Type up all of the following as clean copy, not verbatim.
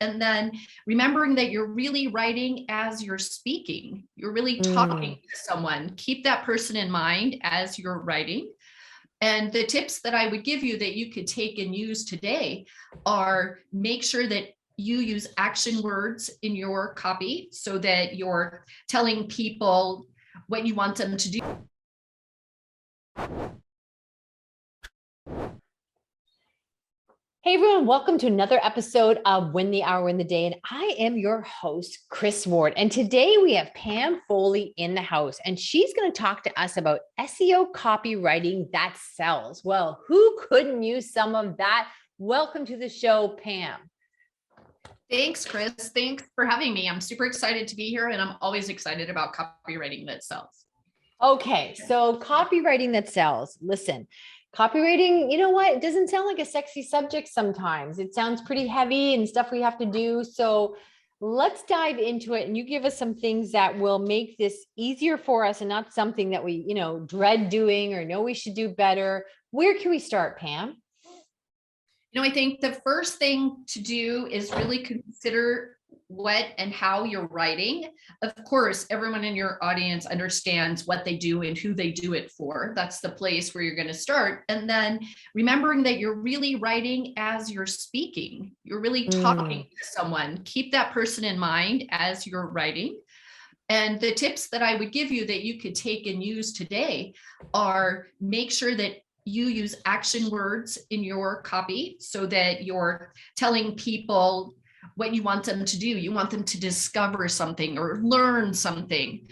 And then remembering that you're really writing as you're speaking, you're really talking to someone. Keep that person in mind as you're writing. And the tips that I would give you that you could take and use today are make sure that you use action words in your copy so that you're telling people what you want them to do. Hey everyone, welcome to another episode of Win the Hour, Win the Day. And I am your host, Chris Ward. And today we have Pam Foley in the house, and she's going to talk to us about SEO copywriting that sells. Well, who couldn't use some of that? Welcome to the show, Pam. Thanks, Chris. Thanks for having me. I'm super excited to be here, and I'm always excited about copywriting that sells. Okay, so copywriting that sells. Listen. Copywriting, you know what? It doesn't sound like a sexy subject sometimes. It sounds pretty heavy and stuff we have to do. So let's dive into it, and you give us some things that will make this easier for us and not something that we, dread doing or know we should do better. Where can we start, Pam? I think the first thing to do is really consider what and how you're writing. Of course, everyone in your audience understands what they do and who they do it for. That's the place where you're going to start. And then remembering that you're really writing as you're speaking. You're really talking to someone. Keep that person in mind as you're writing. And the tips that I would give you that you could take and use today are make sure that you use action words in your copy so that you're telling people what you want them to do. You want them to discover something or learn something.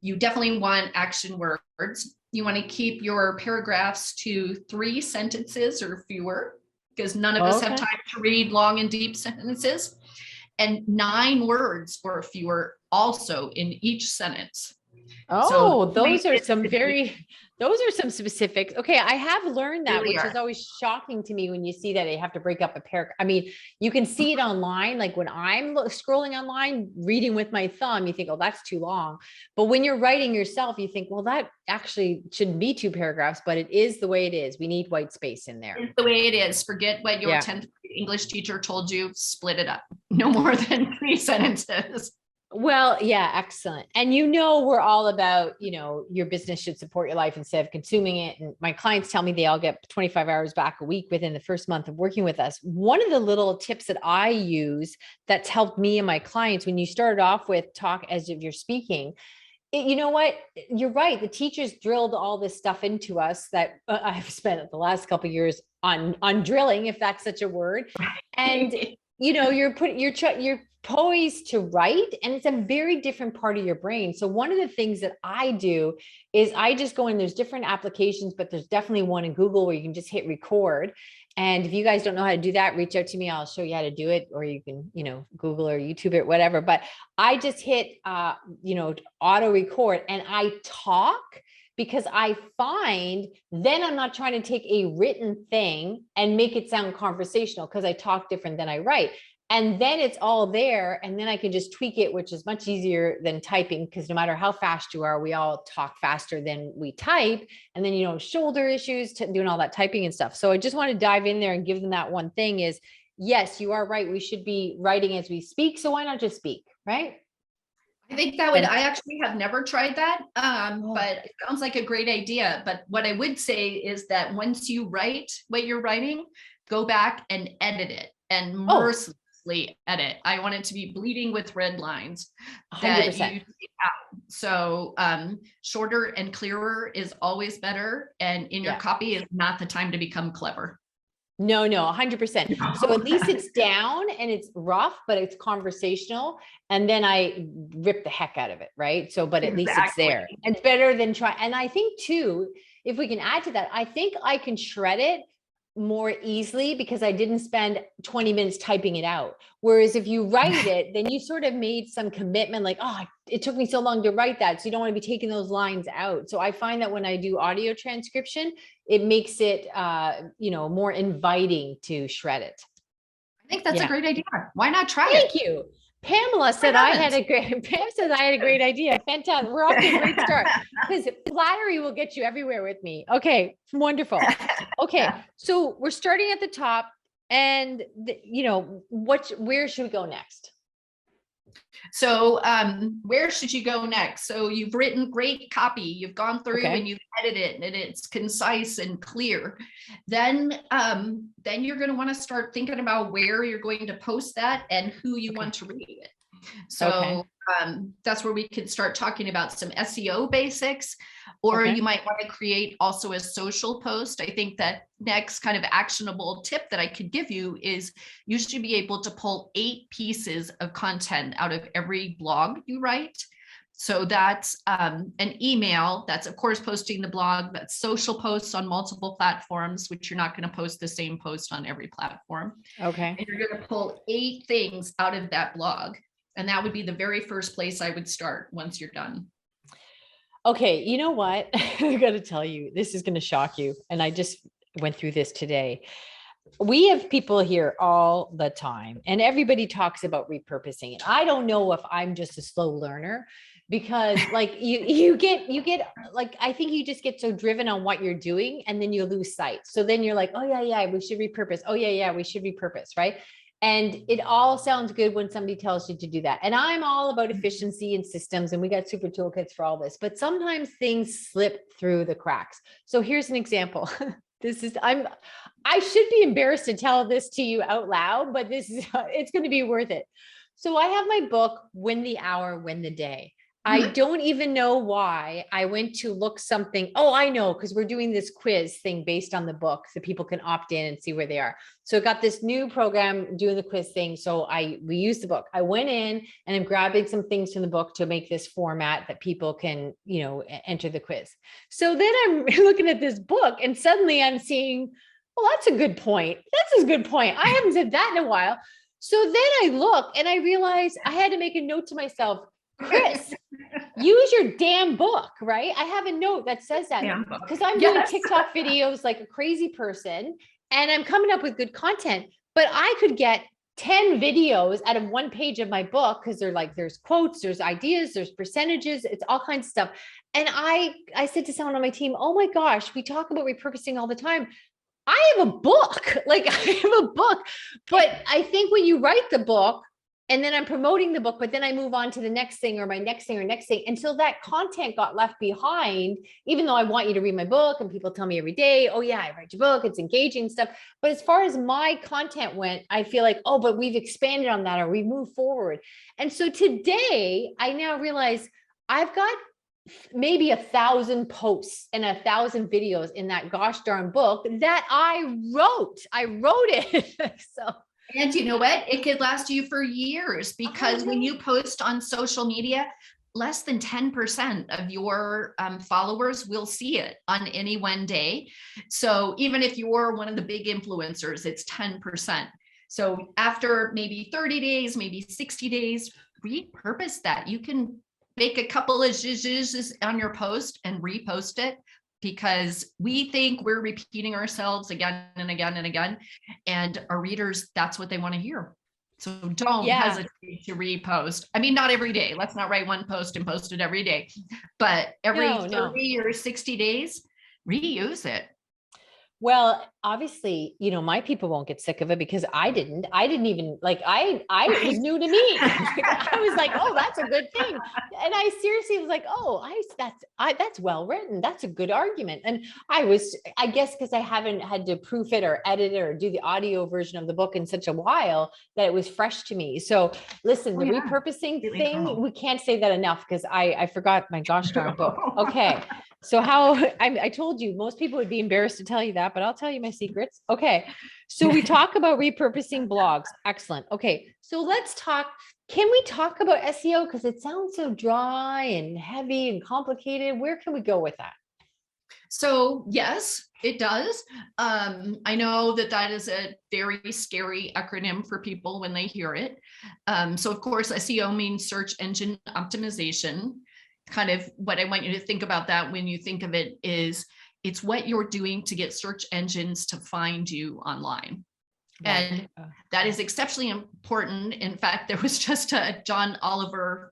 You definitely want action words. You want to keep your paragraphs to 3 sentences or fewer, because none of us have time to read long and deep sentences. And 9 words or fewer also in each sentence. Oh, so those are some specifics. Okay, I have learned that, which is always shocking to me when you see that they have to break up a paragraph. I mean, you can see it online. Like when I'm scrolling online, reading with my thumb, you think, oh, that's too long. But when you're writing yourself, you think, well, that actually shouldn't be 2 paragraphs, but it is the way it is. We need white space in there. It's the way it is. Forget what your 10th grade English teacher told you. Split it up. No more than 3 sentences. Well, yeah, excellent. And we're all about, your business should support your life instead of consuming it. And my clients tell me they all get 25 hours back a week within the first month of working with us. One of the little tips that I use that's helped me and my clients, when you started off with talk as if you're speaking, you know what? You're right. The teachers drilled all this stuff into us that I've spent the last couple of years on drilling, if that's such a word. And you're poised to write, and it's a very different part of your brain. So one of the things that I do is I just go in, there's different applications, but there's definitely one in Google where you can just hit record. And if you guys don't know how to do that, reach out to me. I'll show you how to do it, or you can, Google or YouTube it, whatever. But I just hit, auto record, and I talk, because I find then I'm not trying to take a written thing and make it sound conversational, because I talk different than I write. And then it's all there, and then I can just tweak it, which is much easier than typing, because no matter how fast you are, we all talk faster than we type. And then, shoulder issues, doing all that typing and stuff. So I just want to dive in there and give them that one thing is, yes, you are right. We should be writing as we speak. So why not just speak, right? I think I actually have never tried that, but it sounds like a great idea. But what I would say is that once you write what you're writing, go back and edit it, and mercilessly edit. I want it to be bleeding with red lines that 100%. You take out. So shorter and clearer is always better. And in your copy is not the time to become clever. No, 100%. So at least it's down and it's rough, but it's conversational. And then I rip the heck out of it, right? So, but at least it's there. It's better than try. And I think too, if we can add to that, I think I can shred it more easily because I didn't spend 20 minutes typing it out. Whereas if you write it, then you sort of made some commitment, like, oh, it took me so long to write that. So you don't want to be taking those lines out. So I find that when I do audio transcription, it makes it, more inviting to shred it. I think that's a great idea. Why not try it? Thank you. Pamela said Pam said I had a great idea. Fantastic. We're off to a great start because flattery will get you everywhere with me. Okay. Wonderful. Okay. So we're starting at the top. And where should we go next? So where should you go next? So you've written great copy, you've gone through and you've edited it and it's concise and clear. Then you're going to want to start thinking about where you're going to post that and who you want to read it. So that's where we could start talking about some SEO basics, or you might want to create also a social post. I think that next kind of actionable tip that I could give you is you should be able to pull 8 pieces of content out of every blog you write. So that's an email, that's of course posting the blog, that's social posts on multiple platforms, which you're not going to post the same post on every platform. Okay. And you're going to pull 8 things out of that blog. And that would be the very first place I would start once you're done. Okay. You know what? I got to tell you, this is going to shock you. And I just went through this today. We have people here all the time and everybody talks about repurposing. And I don't know if I'm just a slow learner, because like you get like, I think you just get so driven on what you're doing and then you lose sight. So then you're like, oh yeah, we should repurpose. Oh yeah, we should repurpose. Right. And it all sounds good when somebody tells you to do that. And I'm all about efficiency and systems, and we got super toolkits for all this, but sometimes things slip through the cracks. So here's an example. I should be embarrassed to tell this to you out loud, but it's going to be worth it. So I have my book, Win the Hour, Win the Day. I don't even know why I went to look something. Oh, I know, because we're doing this quiz thing based on the book so people can opt in and see where they are. So I got this new program doing the quiz thing. So we used the book. I went in and I'm grabbing some things from the book to make this format that people can, enter the quiz. So then I'm looking at this book and suddenly I'm seeing, well, that's a good point. That's a good point. I haven't said that in a while. So then I look and I realize I had to make a note to myself, Chris, use your damn book, right? I have a note that says that because I'm doing TikTok videos like a crazy person and I'm coming up with good content, but I could get 10 videos out of one page of my book because there's quotes, there's ideas, there's percentages, it's all kinds of stuff. And I said to someone on my team, oh my gosh, we talk about repurposing all the time. I have a book, I have a book, but I think when you write the book, and then I'm promoting the book, but then I move on to the next thing or my next thing or next thing until that content got left behind, even though I want you to read my book and people tell me every day, oh yeah, I read your book, it's engaging stuff. But as far as my content went, I feel like, oh, but we've expanded on that or we moved forward. And so today I now realize I've got maybe 1,000 posts and 1,000 videos in that gosh darn book that I wrote it. So. And you know what? It could last you for years because when you post on social media, less than 10% of your followers will see it on any one day. So even if you're one of the big influencers, it's 10%. So after maybe 30 days, maybe 60 days, repurpose that. You can make a couple of zhuzhes on your post and repost it, because we think we're repeating ourselves again and again and again. And our readers, that's what they want to hear. So don't hesitate to repost. I mean, not every day. Let's not write one post and post it every day. But every 30 or 60 days, reuse it. Well, obviously, my people won't get sick of it because I didn't even it was new to me. I was like, oh, that's a good thing. And I seriously was like, oh, that's well written. That's a good argument. And I guess because I haven't had to proof it or edit it or do the audio version of the book in such a while that it was fresh to me. So listen, the repurposing thing, we can't say that enough because I forgot my gosh darn book. Okay. So I told you most people would be embarrassed to tell you that, but I'll tell you my secrets. Okay. So we talk about repurposing blogs. Excellent. Okay. So can we talk about SEO? Because it sounds so dry and heavy and complicated. Where can we go with that? So yes, it does. I know that is a very scary acronym for people when they hear it. So of course, SEO means search engine optimization. Kind of what I want you to think about that when you think of it is it's what you're doing to get search engines to find you online. Right. And that is exceptionally important. In fact, there was just a John Oliver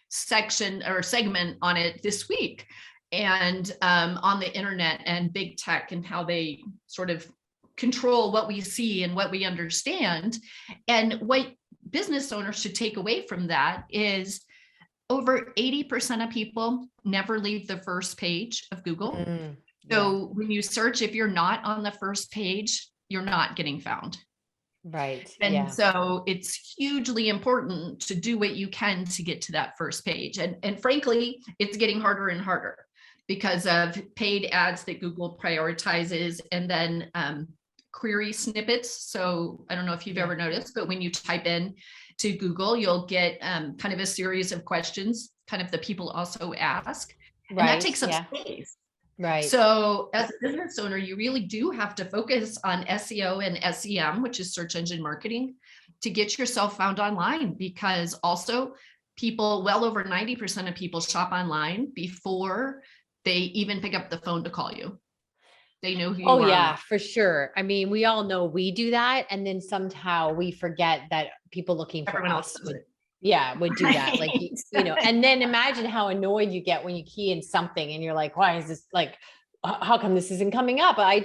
section or segment on it this week, and on the internet and big tech and how they sort of control what we see and what we understand. And what business owners should take away from that is over 80% of people never leave the first page of Google. So when you search, if you're not on the first page, you're not getting found. Right. And so it's hugely important to do what you can to get to that first page. And frankly, it's getting harder and harder because of paid ads that Google prioritizes, and then query snippets. So I don't know if you've ever noticed, but when you type in to Google, you'll get kind of a series of questions, kind of the people also ask, and that takes up space. Right. So as a business owner, you really do have to focus on SEO and SEM, which is search engine marketing, to get yourself found online, because also people, well over 90% of people shop online before they even pick up the phone to call you. They know who you are. Oh yeah, for sure. I mean, we all know we do that. And then somehow we forget that people looking for us would do that. Like, you know, and then imagine how annoyed you get when you key in something and you're like, why is this, like, how come this isn't coming up? I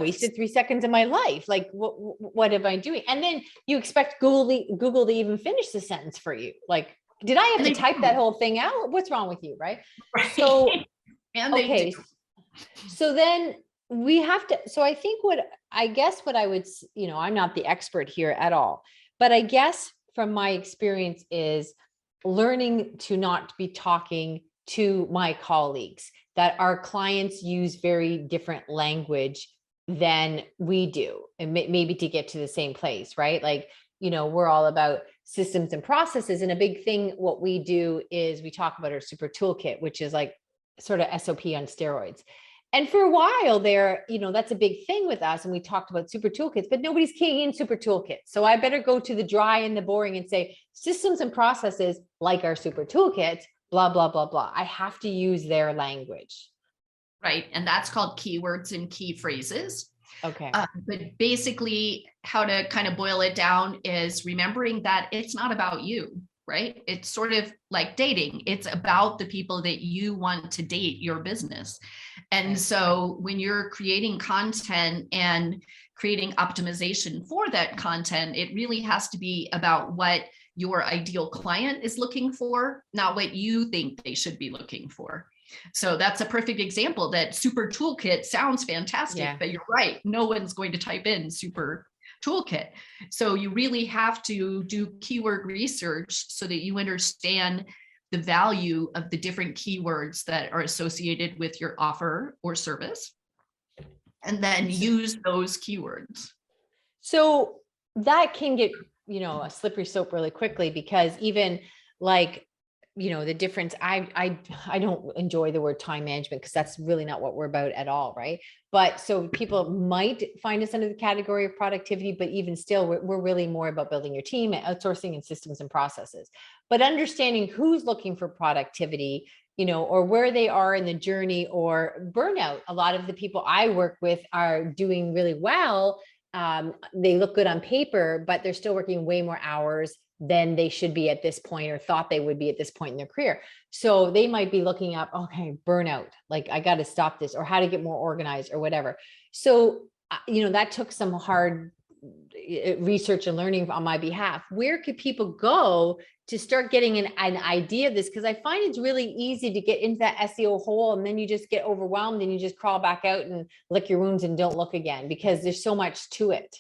wasted 3 seconds of my life. Like, what am I doing? And then you expect Google to even finish the sentence for you. Like, did I have to type that whole thing out? What's wrong with you? Right. So, okay. So then we have to, so I think what I would, you know, I'm not the expert here at all, but I guess from my experience is learning to not be talking to my colleagues, that our clients use very different language than we do, and maybe to get to the same place, right? Like, you know, we're all about systems and processes. And a big thing, what we do is we talk about our super toolkit, which is like sort of SOP on steroids. And for a while there, you know, that's a big thing with us. And we talked about super toolkits, but nobody's keying in super toolkits. So I better go to the dry and the boring and say systems and processes like our super toolkit, blah, blah, blah, blah. I have to use their language. Right. And that's called keywords and key phrases. Okay. But basically how to kind of boil it down is remembering that it's not about you, right? It's sort of like dating. It's about the people that you want to date your business. And so when you're creating content and creating optimization for that content, it really has to be about what your ideal client is looking for, not what you think they should be looking for. So that's a perfect example. That super toolkit sounds fantastic, but you're right. No one's going to type in super toolkit. So you really have to do keyword research so that you understand the value of the different keywords that are associated with your offer or service, and then use those keywords. So that can get, you know, a slippery slope really quickly, because even like, you know, the difference, I don't enjoy the word time management, because that's really not what we're about at all, right? But so people might find us under the category of productivity, but even still, we're really more about building your team, outsourcing, and systems and processes. But understanding who's looking for productivity, you know, or where they are in the journey, or burnout. A lot of the people I work with are doing really well. They look good on paper, but they're still working way more hours than they should be at this point, or thought they would be at this point in their career. So they might be looking up, okay, burnout, like I got to stop this, or how to get more organized, or whatever. So, you know, that took some hard research and learning on my behalf. Where could people go to start getting an idea of this? Because I find it's really easy to get into that SEO hole, and then you just get overwhelmed and you just crawl back out and lick your wounds and don't look again, because there's so much to it.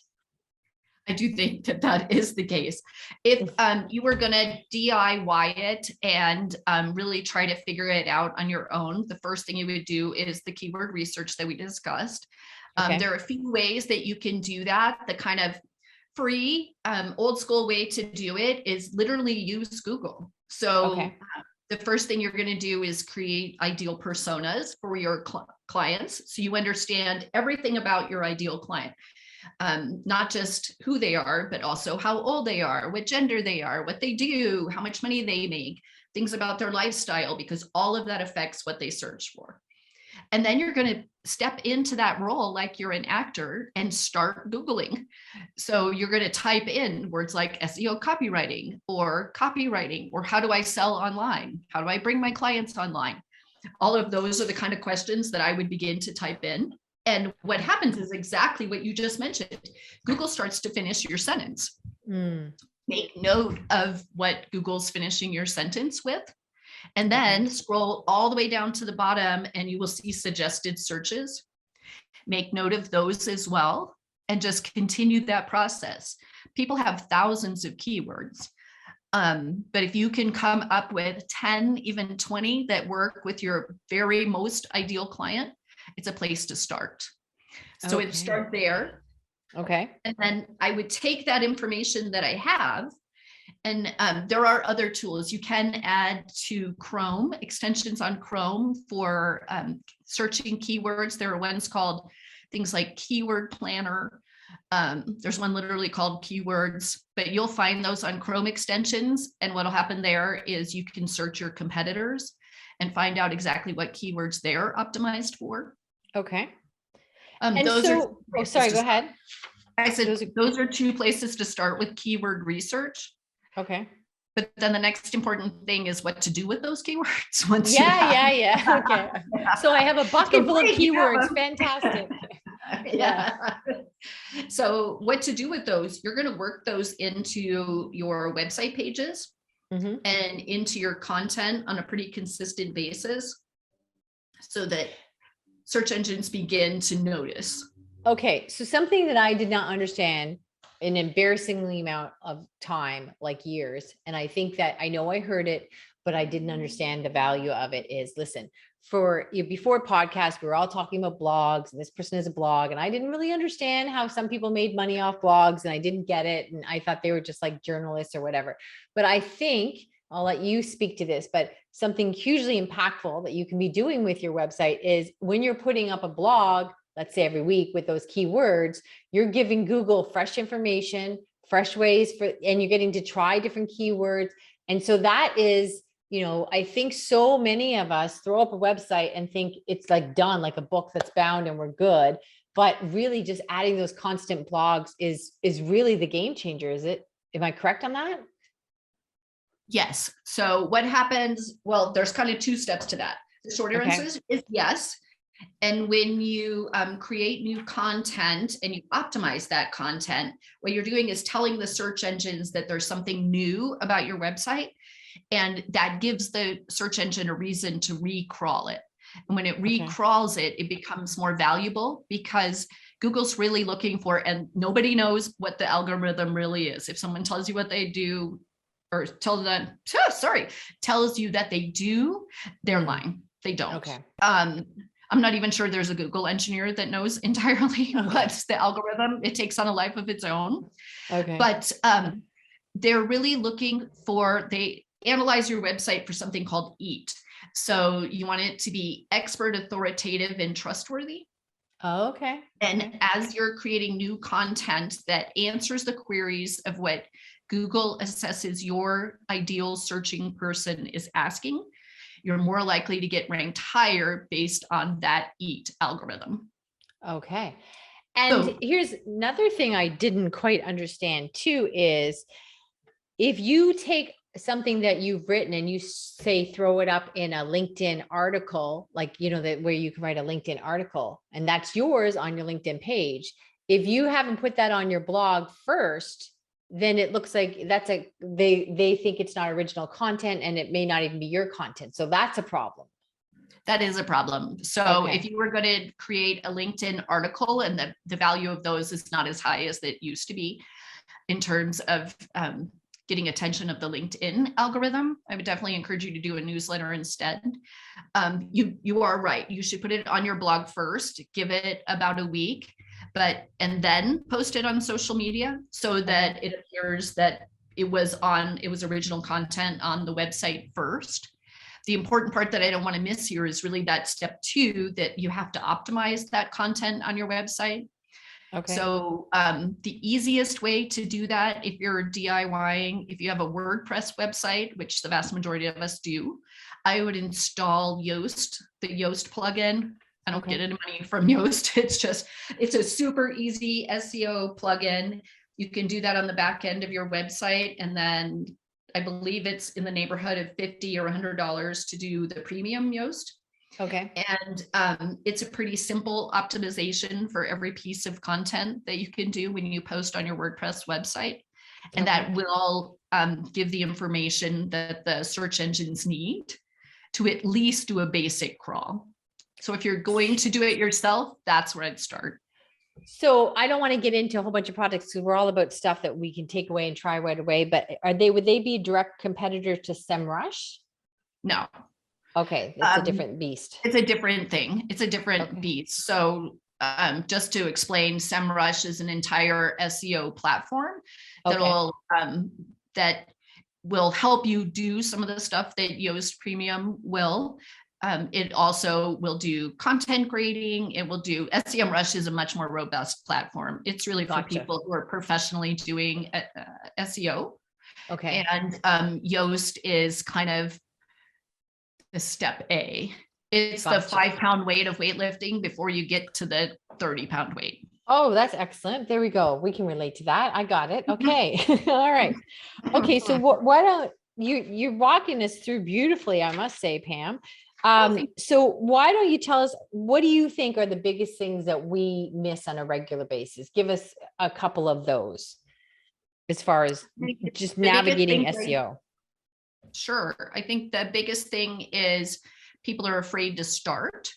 I do think that that is the case. If you were going to DIY it and really try to figure it out on your own, the first thing you would do is the keyword research that we discussed. There are a few ways that you can do that. The kind of free, old school way to do it is literally use Google. So the first thing you're going to do is create ideal personas for your clients. So you understand everything about your ideal client. Not just who they are, but also how old they are, what gender they are, what they do, how much money they make, things about their lifestyle, because all of that affects what they search for. And then you're going to step into that role like you're an actor and start Googling. So you're going to type in words like SEO copywriting, or how do I sell online? How do I bring my clients online? All of those are the kind of questions that I would begin to type in. And what happens is exactly what you just mentioned. Google starts to finish your sentence. Make note of what Google's finishing your sentence with, and then scroll all the way down to the bottom and you will see suggested searches. Make note of those as well, and just continue that process. People have thousands of keywords. But if you can come up with 10, even 20 that work with your very most ideal client, it's a place to start. So it'd start there. Okay. And then I would take that information that I have, and there are other tools you can add to Chrome, extensions on Chrome for searching keywords. There are ones called things like Keyword Planner. There's one literally called Keywords, but you'll find those on Chrome extensions. And what'll happen there is you can search your competitors and find out exactly what keywords they're optimized for. Okay. Sorry, go ahead. I said those are 2 places to start with keyword research. Okay. But then the next important thing is what to do with those keywords. Okay. So I have a bucket full of keywords. Fantastic. Yeah. So what to do with those? You're going to work those into your website pages and into your content on a pretty consistent basis, so that search engines begin to notice. Okay. So something that I did not understand an embarrassingly amount of time, like years. And I think that I know I heard it, but I didn't understand the value of it is, listen, before podcast, we were all talking about blogs, and this person has a blog, and I didn't really understand how some people made money off blogs, and I didn't get it. And I thought they were just like journalists or whatever. But I think I'll let you speak to this, but something hugely impactful that you can be doing with your website is when you're putting up a blog, let's say every week with those keywords, you're giving Google fresh information, fresh ways and you're getting to try different keywords. And so that is, I think so many of us throw up a website and think it's like done, like a book that's bound and we're good. But really just adding those constant blogs is really the game changer. Am I correct on that? Yes. So what happens? Well, there's kind of 2 steps to that. The shorter answer is yes. And when you create new content and you optimize that content, what you're doing is telling the search engines that there's something new about your website, and that gives the search engine a reason to recrawl it. And when it recrawls it, it becomes more valuable because Google's really looking for, and nobody knows what the algorithm really is. If someone tells you what they do, or tells you that they do, they're lying. They don't. Okay. I'm not even sure there's a Google engineer that knows entirely what's the algorithm. It takes on a life of its own. Okay. But they're really looking for, they analyze your website for something called EAT. So you want it to be expert, authoritative, and trustworthy. Oh, okay. And as you're creating new content that answers the queries of what Google assesses your ideal searching person is asking, you're more likely to get ranked higher based on that EAT algorithm. Okay. And here's another thing I didn't quite understand too, is if you take something that you've written and you say, throw it up in a LinkedIn article, like, that where you can write a LinkedIn article and that's yours on your LinkedIn page. If you haven't put that on your blog first, then it looks like they think it's not original content and it may not even be your content. So that's a problem. That is a problem. So if you were going to create a LinkedIn article and the value of those is not as high as it used to be in terms of getting attention of the LinkedIn algorithm, I would definitely encourage you to do a newsletter instead. You are right. You should put it on your blog first, give it about a week, and then post it on social media so that it appears that it was original content on the website first. The important part that I don't want to miss here is really that step 2, that you have to optimize that content on your website. Okay. So the easiest way to do that, if you're DIYing, if you have a WordPress website, which the vast majority of us do, I would install Yoast, the Yoast plugin. I don't get any money from Yoast. It's a super easy SEO plugin. You can do that on the back end of your website. And then I believe it's in the neighborhood of $50 or $100 to do the premium Yoast. Okay. And it's a pretty simple optimization for every piece of content that you can do when you post on your WordPress website. And that will give the information that the search engines need to at least do a basic crawl. So if you're going to do it yourself, that's where I'd start. So I don't want to get into a whole bunch of projects because we're all about stuff that we can take away and try right away. But would they be a direct competitor to SEMrush? No. Okay, it's a different beast. It's a different thing. It's a different beast. So just to explain, SEMrush is an entire SEO platform that will help you do some of the stuff that Yoast Premium will. It also will do content grading. It will do SEMrush is a much more robust platform. It's really for people who are professionally doing SEO. Okay. And Yoast is kind of the step A. It's the 5-pound weight of weightlifting before you get to the 30-pound weight. Oh, that's excellent. There we go. We can relate to that. I got it. Okay. All right. Okay. So why don't you're walking us through beautifully, I must say, Pam. So why don't you tell us, what do you think are the biggest things that we miss on a regular basis? Give us a couple of those as far as just navigating SEO. Sure. I think the biggest thing is people are afraid to start.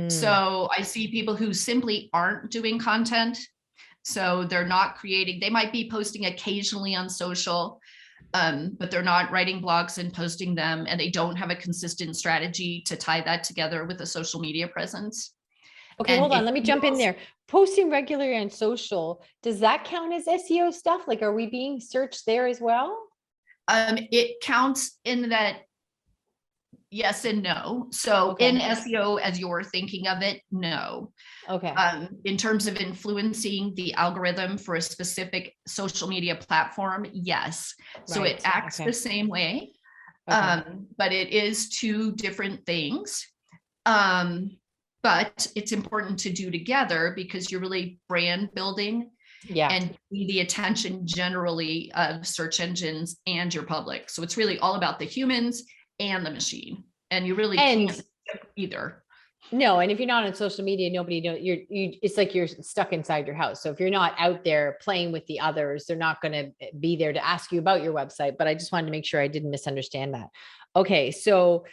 So I see people who simply aren't doing content. So they're not creating, they might be posting occasionally on social, but they're not writing blogs and posting them, and they don't have a consistent strategy to tie that together with a social media presence. Okay, hold on. Let me jump in there. Posting regularly on social, does that count as SEO stuff? Like, are we being searched there as well? It counts in that yes and no. So in SEO, as you're thinking of it, no. Okay. In terms of influencing the algorithm for a specific social media platform, yes. So it acts the same way, but it is two different things. But it's important to do together because you're really brand building and the attention generally of search engines and your public. So it's really all about the humans and the machine, and you really can't either. No, and if you're not on social media, nobody knows it's like you're stuck inside your house. So if you're not out there playing with the others, they're not going to be there to ask you about your website. But I just wanted to make sure I didn't misunderstand that. Okay, so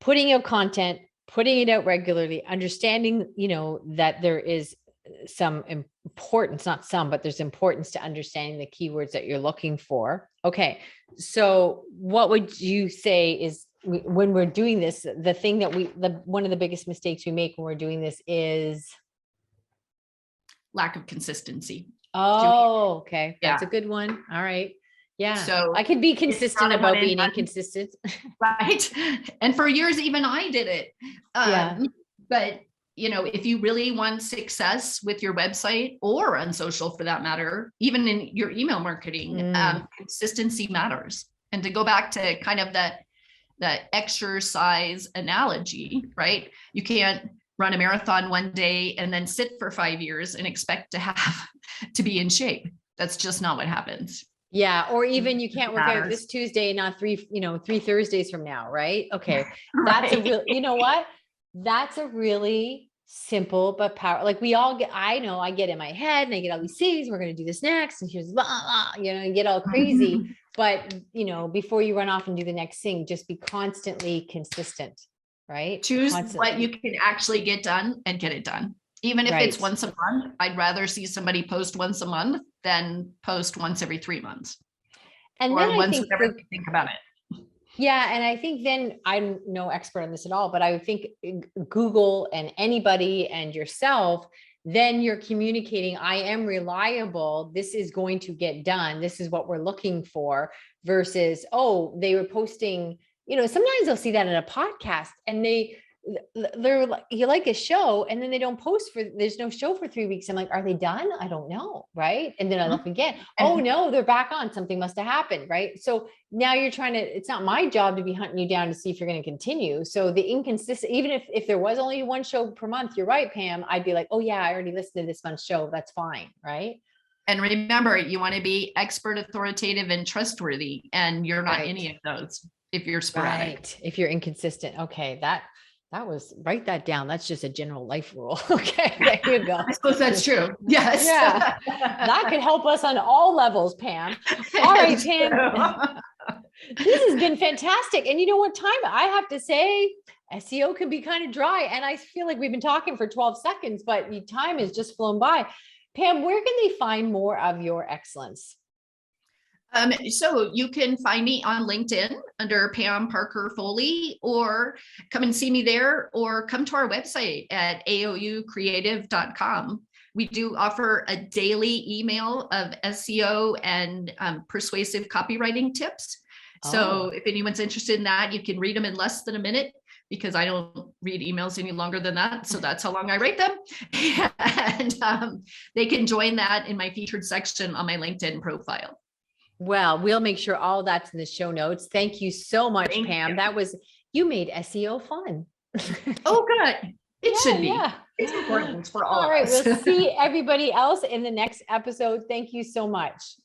putting out content, putting it out regularly, understanding, that there is some importance, not some, but there's importance to understanding the keywords that you're looking for. Okay. So what would you say is, when we're doing this, the thing that one of the biggest mistakes we make when we're doing this is lack of consistency. Oh, okay. That's a good one. All right. Yeah. So I could be consistent about being inconsistent. Right. And for years, even I did it. But if you really want success with your website or on social for that matter, even in your email marketing, consistency matters. And to go back to kind of the exercise analogy, right? You can't run a marathon one day and then sit for 5 years and expect to be in shape. That's just not what happens. Yeah. Or even you can't work out this Tuesday, not 3 Thursdays from now. Right. Okay. That's a real, what? That's a really simple, but power. Like I get in my head and I get all these things. We're going to do this next. And here's blah, blah, and get all crazy. But, before you run off and do the next thing, just be constantly consistent, right? Choose what you can actually get done and get it done. Even if it's once a month, I'd rather see somebody post once a month than post once every 3 months. And or then once whenever you think about it. Yeah. And I think then, I'm no expert on this at all, but I would think Google and anybody and yourself, then you're communicating, I am reliable. This is going to get done. This is what we're looking for versus, they were posting, sometimes they'll see that in a podcast and they're like, you like a show and then they don't post there's no show for 3 weeks. I'm like, are they done? I don't know. Right. And then I look again. Oh no, they're back on. Something must've happened. Right. So now you're it's not my job to be hunting you down to see if you're going to continue. So the inconsistent, even if there was only one show per month, you're right, Pam, I'd be like, oh yeah, I already listened to this month's show. That's fine. Right. And remember, you want to be expert, authoritative, and trustworthy. And you're not any of those if you're sporadic. Right. If you're inconsistent. Okay. Write that down. That's just a general life rule. Okay, there you go. I suppose that's true. Yes. Yeah. That could help us on all levels, Pam. All right, Pam. This has been fantastic. And you know what, time I have to say, SEO can be kind of dry. And I feel like we've been talking for 12 seconds, but time has just flown by. Pam, where can they find more of your excellence? So you can find me on LinkedIn under Pam Parker Foley, or come and see me there, or come to our website at aoucreative.com. We do offer a daily email of SEO and persuasive copywriting tips. So if anyone's interested in that, you can read them in less than a minute, because I don't read emails any longer than that. So that's how long I write them. And they can join that in my featured section on my LinkedIn profile. Well, we'll make sure all that's in the show notes. Thank you so much, Pam. You made SEO fun. Oh, good. It should be. Yeah. It's important for all of right, us. We'll see everybody else in the next episode. Thank you so much.